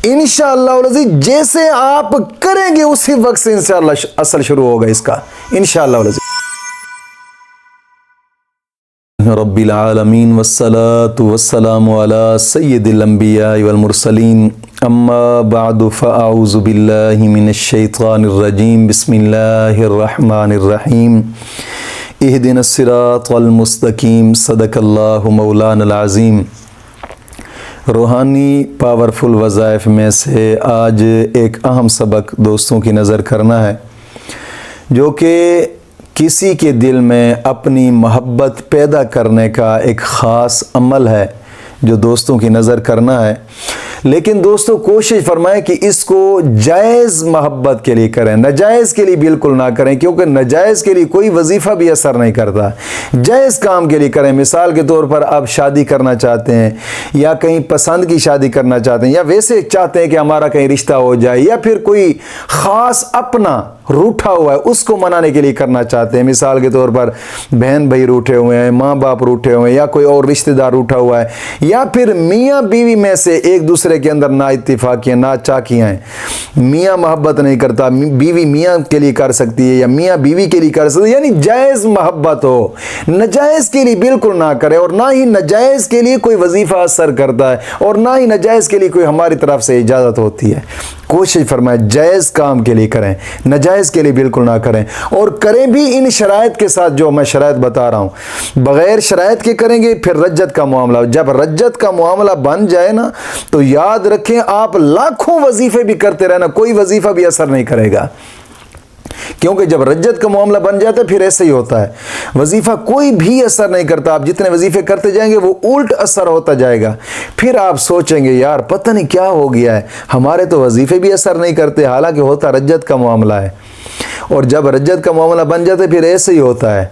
انشاءاللہ العزیز جیسے آپ کریں گے اسی وقت سے انشاءاللہ اثر شروع ہوگا اس کا انشاءاللہ العزیز۔ رب العالمین والصلاة والسلام علی سید الانبیاء والمرسلین اما بعد فاعوذ باللہ من الشیطان الرجیم بسم اللہ الرحمن الرحیم اہدنا الصراط المستقیم صدق اللہ مولانا العظیم۔ روحانی پاورفل وظائف میں سے آج ایک اہم سبق دوستوں کی نظر کرنا ہے، جو کہ کسی کے دل میں اپنی محبت پیدا کرنے کا ایک خاص عمل ہے جو دوستوں کی نظر کرنا ہے۔ لیکن دوستوں کوشش فرمائیں کہ اس کو جائز محبت کے لیے کریں، ناجائز کے لیے بالکل نہ کریں، کیونکہ ناجائز کے لیے کوئی وظیفہ بھی اثر نہیں کرتا۔ جائز کام کے لیے کریں۔ مثال کے طور پر آپ شادی کرنا چاہتے ہیں یا کہیں پسند کی شادی کرنا چاہتے ہیں یا ویسے چاہتے ہیں کہ ہمارا کہیں رشتہ ہو جائے، یا پھر کوئی خاص اپنا روٹھا ہوا ہے اس کو منانے کے لیے کرنا چاہتے ہیں۔ مثال کے طور پر بہن بھائی روٹھے ہوئے ہیں، ماں باپ روٹھے ہوئے ہیں، یا کوئی اور رشتہ دار روٹھا ہوا ہے، یا پھر میاں بیوی میں سے ایک دوسرے کے اندر نا اتفاقیاں نا چاکیاں ہیں، میاں محبت نہیں کرتا، بیوی میاں کے لیے کر سکتی ہے یا میاں بیوی کے لیے کر سکتی ہے، یعنی جائز محبت ہو، ناجائز کے لیے بالکل نہ کرے، اور نہ ہی ناجائز کے لیے کوئی وظیفہ اثر کرتا ہے، اور نہ ہی ناجائز کے لیے کوئی ہماری طرف سے اجازت ہوتی ہے۔ کوشش فرمائیں جائز کام کے لیے کریں، ناجائز کے لیے بالکل نہ کریں، اور کریں بھی ان شرائط کے ساتھ جو میں شرائط بتا رہا ہوں۔ بغیر شرائط کے کریں گے پھر رجت کا معاملہ، جب رجت کا معاملہ بن جائے نا تو یاد رکھیں آپ لاکھوں وظیفے بھی کرتے رہنا، کوئی وظیفہ بھی اثر نہیں کرے گا، کیونکہ جب رجت کا معاملہ بن جاتا ہے پھر ایسے ہی ہوتا ہے، وظیفہ کوئی بھی اثر نہیں کرتا، آپ جتنے وظیفے کرتے جائیں گے وہ الٹ اثر ہوتا جائے گا، پھر آپ سوچیں گے یار پتہ نہیں کیا ہو گیا ہے، ہمارے تو وظیفے بھی اثر نہیں کرتے، حالانکہ ہوتا رجت کا معاملہ ہے، اور جب رجت کا معاملہ بن جاتا ہے پھر ایسے ہی ہوتا ہے۔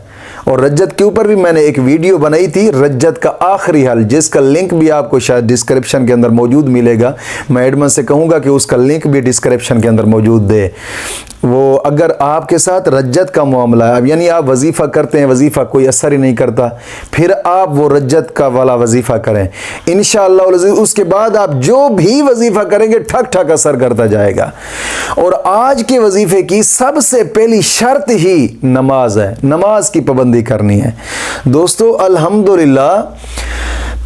اور رجت کے اوپر بھی میں نے ایک ویڈیو بنائی تھی، رجت کا آخری حل، جس کا لنک بھی آپ کو شاید ڈسکرپشن کے اندر موجود ملے گا، میں ایڈمن سے کہوں گا کہ اس کا لنک بھی ڈسکرپشن کے اندر موجود دے۔ وہ اگر آپ کے ساتھ رجت کا معاملہ ہے، اب یعنی آپ وظیفہ کرتے ہیں، وظیفہ کوئی اثر ہی نہیں کرتا، پھر آپ وہ رجت کا والا وظیفہ کریں انشاءاللہ العزیز، اس کے بعد آپ جو بھی وظیفہ کریں گے ٹھک ٹھک اثر کرتا جائے گا۔ اور آج کے وظیفے کی سب سے پہلی شرط ہی نماز ہے، نماز کی پابندی کرنی ہے۔ دوستو الحمدللہ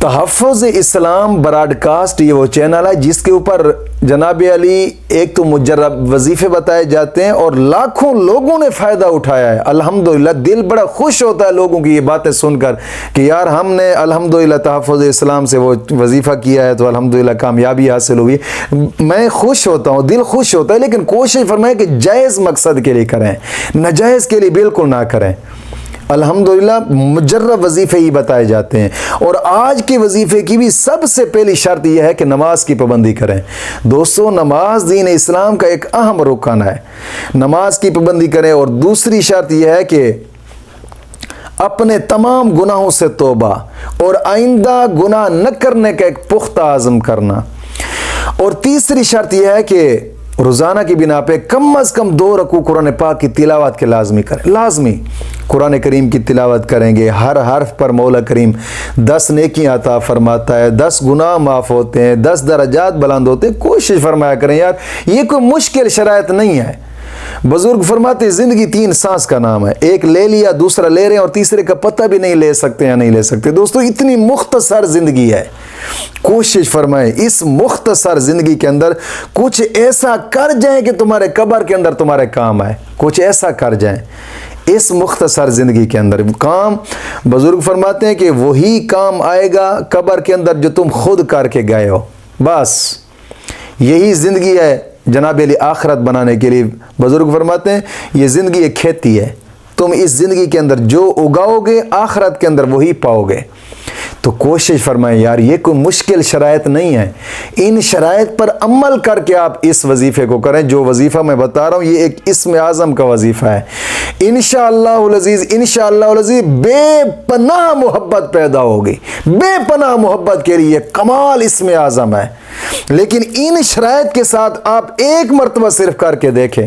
تحفظ اسلام براڈ کاسٹ یہ وہ چینل ہے جس کے اوپر جناب علی ایک تو مجرب وظیفے بتائے جاتے ہیں اور لاکھوں لوگوں نے فائدہ اٹھایا ہے۔ الحمدللہ دل بڑا خوش ہوتا ہے لوگوں کی یہ باتیں سن کر کہ یار ہم نے الحمدللہ تحفظ اسلام سے وہ وظیفہ کیا ہے تو الحمدللہ کامیابی حاصل ہوئی، میں خوش ہوتا ہوں، دل خوش ہوتا ہے، لیکن کوشش فرمائیں کہ جائز مقصد کے لیے کریں، ناجائز کے لیے بالکل نہ کریں۔ الحمدللہ مجرب وظیفے ہی بتائے جاتے ہیں، اور آج کے وظیفے کی بھی سب سے پہلی شرط یہ ہے کہ نماز کی پابندی کریں۔ دوستو نماز دین اسلام کا ایک اہم رکن ہے، نماز کی پابندی کریں، اور دوسری شرط یہ ہے کہ اپنے تمام گناہوں سے توبہ اور آئندہ گناہ نہ کرنے کا ایک پختہ عزم کرنا، اور تیسری شرط یہ ہے کہ روزانہ کی بنا پہ کم از کم 2 رکوع قرآن پاک کی تلاوت کے لازمی کریں، لازمی قرآن کریم کی تلاوت کریں گے، ہر حرف پر مولا کریم 10 نیکیاں عطا فرماتا ہے، 10 گناہ معاف ہوتے ہیں، 10 درجات بلند ہوتے ہیں۔ کوشش فرمایا کریں یار، یہ کوئی مشکل شرائط نہیں ہے۔ بزرگ فرماتے زندگی 3 سانس کا نام ہے، ایک لے لیا، دوسرا لے رہے ہیں، اور تیسرے کا پتہ بھی نہیں لے سکتے یا نہیں لے سکتے۔ دوستو اتنی مختصر زندگی ہے، کوشش فرمائیں اس مختصر زندگی کے اندر کچھ ایسا کر جائیں کہ تمہارے قبر کے اندر تمہارے کام آئے، کچھ ایسا کر جائیں اس مختصر زندگی کے اندر۔ کام بزرگ فرماتے ہیں کہ وہی کام آئے گا قبر کے اندر جو تم خود کر کے گئے ہو، بس یہی زندگی ہے جناب علی آخرت بنانے کے لیے۔ بزرگ فرماتے ہیں یہ زندگی ایک کھیتی ہے، تم اس زندگی کے اندر جو اگاؤ گے آخرت کے اندر وہی پاؤ گے۔ تو کوشش فرمائیں یار یہ کوئی مشکل شرائط نہیں ہے، ان شرائط پر عمل کر کے آپ اس وظیفے کو کریں۔ جو وظیفہ میں بتا رہا ہوں یہ ایک اسم اعظم کا وظیفہ ہے، انشاءاللہ العزیز انشاءاللہ العزیز بے پناہ محبت پیدا ہوگی، بے پناہ محبت کے لیے کمال اسم اعظم ہے۔ لیکن ان شرائط کے ساتھ آپ ایک مرتبہ صرف کر کے دیکھیں،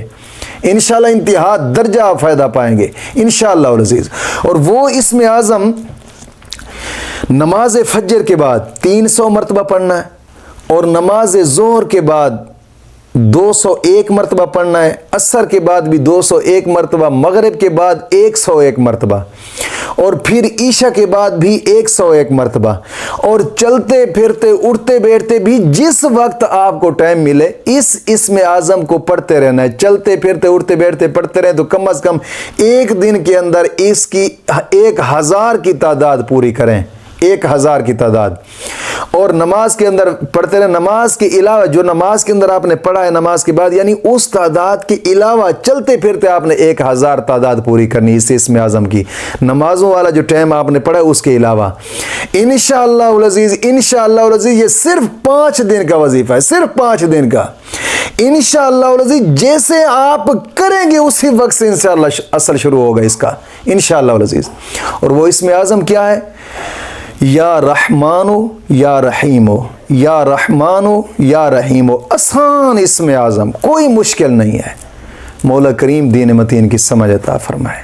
انشاءاللہ انتہا درجہ فائدہ پائیں گے انشاءاللہ العزیز۔ اور وہ اسم اعظم نماز فجر کے بعد 300 مرتبہ پڑھنا ہے، اور نماز ظہر کے بعد 201 مرتبہ پڑھنا ہے، عصر کے بعد بھی 201 مرتبہ، مغرب کے بعد 101 مرتبہ، اور پھر عشاء کے بعد بھی 101 مرتبہ، اور چلتے پھرتے اٹھتے بیٹھتے بھی جس وقت آپ کو ٹائم ملے اس اسم اعظم کو پڑھتے رہنا ہے۔ چلتے پھرتے اٹھتے بیٹھتے پڑھتے رہیں تو کم از کم ایک دن کے اندر اس کی 1000 کی تعداد پوری کریں، 1000 کی تعداد۔ اور نماز کے اندر پڑھتے رہیں، نماز کے علاوہ جو نماز کے اندر آپ نے پڑھا ہے نماز کے بعد، یعنی اس تعداد کے علاوہ چلتے پھرتے آپ نے 1000 تعداد پوری کرنی اس اسم اعظم کی، نمازوں والا جو ٹائم آپ نے پڑھا ہے اس کے علاوہ۔ انشاءاللہ العزیز، انشاءاللہ العزیز، یہ صرف 5 دن کا وظیفہ ہے، صرف 5 دن کا۔ انشاءاللہ العزیز جیسے آپ کریں گے اسی وقت سے انشاءاللہ اثر شروع ہوگا اس کا، انشاءاللہ العزیز۔ اور وہ اسم اعظم کیا ہے؟ یا رحمانو یا رحیمو، یا رحمانو یا رحیمو، آسان اسم اعظم، کوئی مشکل نہیں ہے۔ مولا کریم دین متین کی سمجھ عطا فرمائے۔